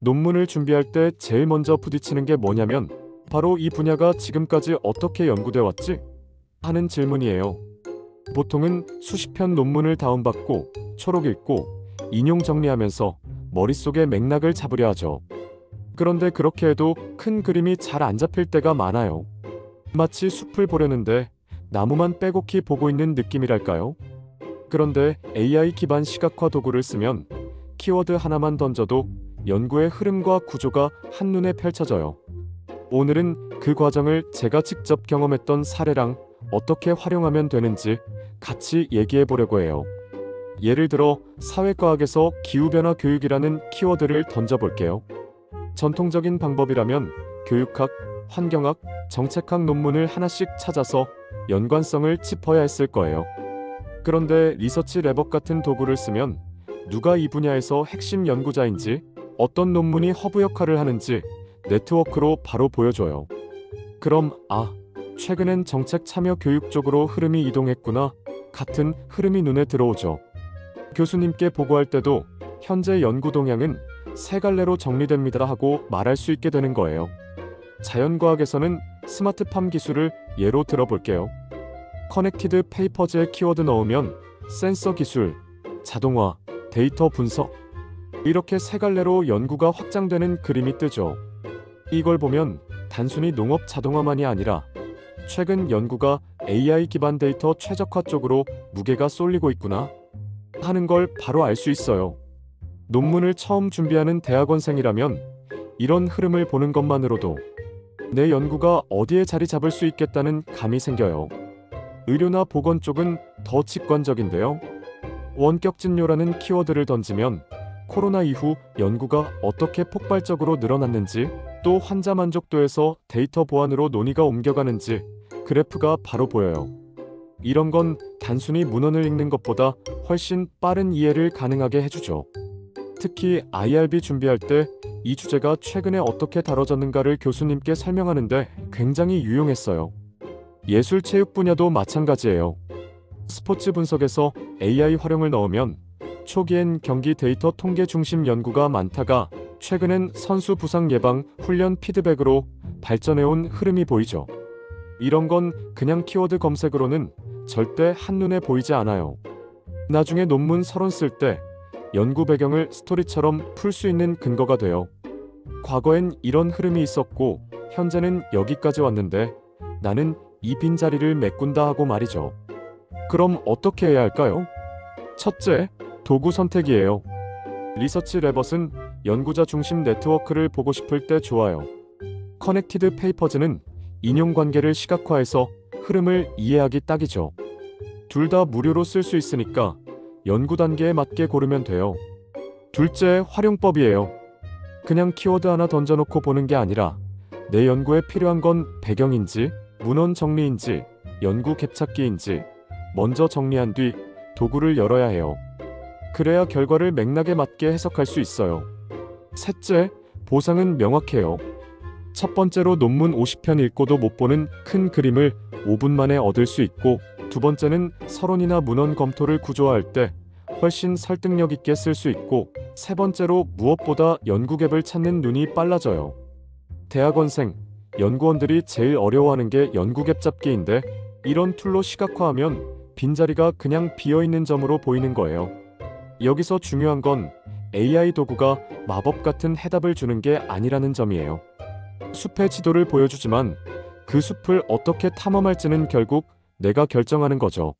논문을 준비할 때 제일 먼저 부딪히는 게 뭐냐면 바로 이 분야가 지금까지 어떻게 연구돼 왔지? 하는 질문이에요. 보통은 수십 편 논문을 다운받고 초록 읽고 인용 정리하면서 머릿속에 맥락을 잡으려 하죠. 그런데 그렇게 해도 큰 그림이 잘 안 잡힐 때가 많아요. 마치 숲을 보려는데 나무만 빼곡히 보고 있는 느낌이랄까요? 그런데 AI 기반 시각화 도구를 쓰면 키워드 하나만 던져도 연구의 흐름과 구조가 한눈에 펼쳐져요. 오늘은 그 과정을 제가 직접 경험했던 사례랑 어떻게 활용하면 되는지 같이 얘기해 보려고 해요. 예를 들어 사회과학에서 기후변화 교육이라는 키워드를 던져볼게요. 전통적인 방법이라면 교육학, 환경학, 정책학 논문을 하나씩 찾아서 연관성을 짚어야 했을 거예요. 그런데 리서치 랩업 같은 도구를 쓰면 누가 이 분야에서 핵심 연구자인지, 어떤 논문이 허브 역할을 하는지 네트워크로 바로 보여줘요. 그럼 최근엔 정책 참여 교육 쪽으로 흐름이 이동했구나 같은 흐름이 눈에 들어오죠. 교수님께 보고할 때도 현재 연구 동향은 세 갈래로 정리됩니다 하고 말할 수 있게 되는 거예요. 자연과학에서는 스마트팜 기술을 예로 들어볼게요. 커넥티드 페이퍼즈에 키워드 넣으면 센서 기술, 자동화, 데이터 분석 이렇게 세 갈래로 연구가 확장되는 그림이 뜨죠. 이걸 보면 단순히 농업 자동화만이 아니라 최근 연구가 AI 기반 데이터 최적화 쪽으로 무게가 쏠리고 있구나 하는 걸 바로 알 수 있어요. 논문을 처음 준비하는 대학원생이라면 이런 흐름을 보는 것만으로도 내 연구가 어디에 자리 잡을 수 있겠다는 감이 생겨요. 의료나 보건 쪽은 더 직관적인데요. 원격 진료라는 키워드를 던지면 코로나 이후 연구가 어떻게 폭발적으로 늘어났는지, 또 환자 만족도에서 데이터 보안으로 논의가 옮겨가는지 그래프가 바로 보여요. 이런 건 단순히 문헌을 읽는 것보다 훨씬 빠른 이해를 가능하게 해주죠. 특히 IRB 준비할 때 이 주제가 최근에 어떻게 다뤄졌는가를 교수님께 설명하는데 굉장히 유용했어요. 예술 체육 분야도 마찬가지예요. 스포츠 분석에서 AI 활용을 넣으면 초기엔 경기 데이터 통계 중심 연구가 많다가 최근엔 선수 부상 예방, 훈련 피드백으로 발전해온 흐름이 보이죠. 이런 건 그냥 키워드 검색으로는 절대 한눈에 보이지 않아요. 나중에 논문 서론 쓸 때 연구 배경을 스토리처럼 풀 수 있는 근거가 돼요. 과거엔 이런 흐름이 있었고 현재는 여기까지 왔는데 나는 이 빈자리를 메꾼다 하고 말이죠. 그럼 어떻게 해야 할까요? 첫째, 도구 선택이에요. 리서치 레벗은 연구자 중심 네트워크를 보고 싶을 때 좋아요. 커넥티드 페이퍼즈는 인용 관계를 시각화해서 흐름을 이해하기 딱이죠. 둘 다 무료로 쓸 수 있으니까 연구 단계에 맞게 고르면 돼요. 둘째, 활용법이에요. 그냥 키워드 하나 던져놓고 보는 게 아니라 내 연구에 필요한 건 배경인지, 문헌 정리인지, 연구 갭 찾기인지 먼저 정리한 뒤 도구를 열어야 해요. 그래야 결과를 맥락에 맞게 해석할 수 있어요. 셋째, 보상은 명확해요. 첫 번째로 논문 50편 읽고도 못 보는 큰 그림을 5분 만에 얻을 수 있고, 두 번째는 서론이나 문헌 검토를 구조화할 때 훨씬 설득력 있게 쓸 수 있고, 세 번째로 무엇보다 연구 갭을 찾는 눈이 빨라져요. 대학원생, 연구원들이 제일 어려워하는 게 연구 갭 잡기인데 이런 툴로 시각화하면 빈자리가 그냥 비어있는 점으로 보이는 거예요. 여기서 중요한 건 AI 도구가 마법 같은 해답을 주는 게 아니라는 점이에요. 숲의 지도를 보여주지만 그 숲을 어떻게 탐험할지는 결국 내가 결정하는 거죠.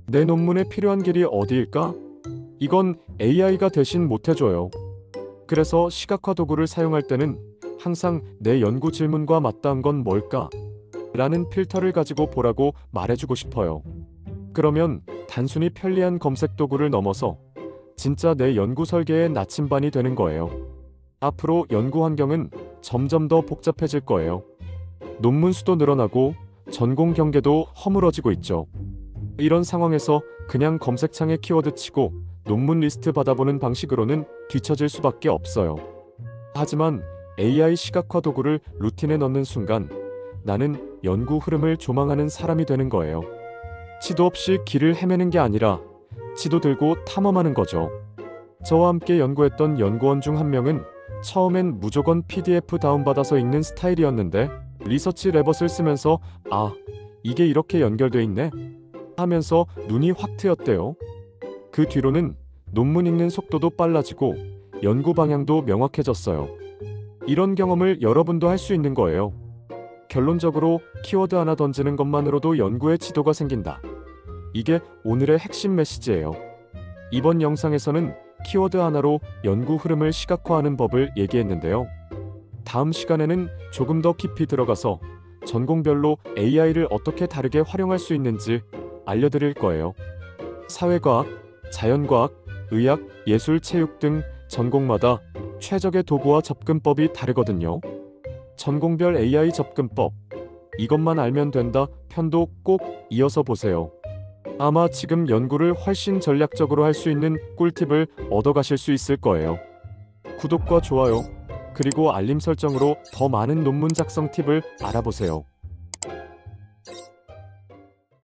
내 논문에 필요한 길이 어디일까? 이건 AI가 대신 못해줘요. 그래서 시각화 도구를 사용할 때는 항상 내 연구 질문과 맞닿은 건 뭘까? 라는 필터를 가지고 보라고 말해주고 싶어요. 그러면 단순히 편리한 검색 도구를 넘어서 진짜 내 연구 설계의 나침반이 되는 거예요. 앞으로 연구 환경은 점점 더 복잡해질 거예요. 논문 수도 늘어나고 전공 경계도 허물어지고 있죠. 이런 상황에서 그냥 검색창에 키워드 치고 논문 리스트 받아보는 방식으로는 뒤처질 수밖에 없어요. 하지만 AI 시각화 도구를 루틴에 넣는 순간 나는 연구 흐름을 조망하는 사람이 되는 거예요. 지도 없이 길을 헤매는 게 아니라 지도 들고 탐험하는 거죠. 저와 함께 연구했던 연구원 중 한 명은 처음엔 무조건 PDF 다운받아서 읽는 스타일이었는데 리서치 레벗을 쓰면서 아, 이게 이렇게 연결돼 있네 하면서 눈이 확 트였대요. 그 뒤로는 논문 읽는 속도도 빨라지고 연구 방향도 명확해졌어요. 이런 경험을 여러분도 할 수 있는 거예요. 결론적으로 키워드 하나 던지는 것만으로도 연구의 지도가 생긴다. 이게 오늘의 핵심 메시지예요. 이번 영상에서는 키워드 하나로 연구 흐름을 시각화하는 법을 얘기했는데요. 다음 시간에는 조금 더 깊이 들어가서 전공별로 AI를 어떻게 다르게 활용할 수 있는지 알려드릴 거예요. 사회과학, 자연과학, 의학, 예술, 체육 등 전공마다 최적의 도구와 접근법이 다르거든요. 전공별 AI 접근법, 이것만 알면 된다 편도 꼭 이어서 보세요. 아마 지금 연구를 훨씬 전략적으로 할 수 있는 꿀팁을 얻어가실 수 있을 거예요. 구독과 좋아요, 그리고 알림 설정으로 더 많은 논문 작성 팁을 알아보세요.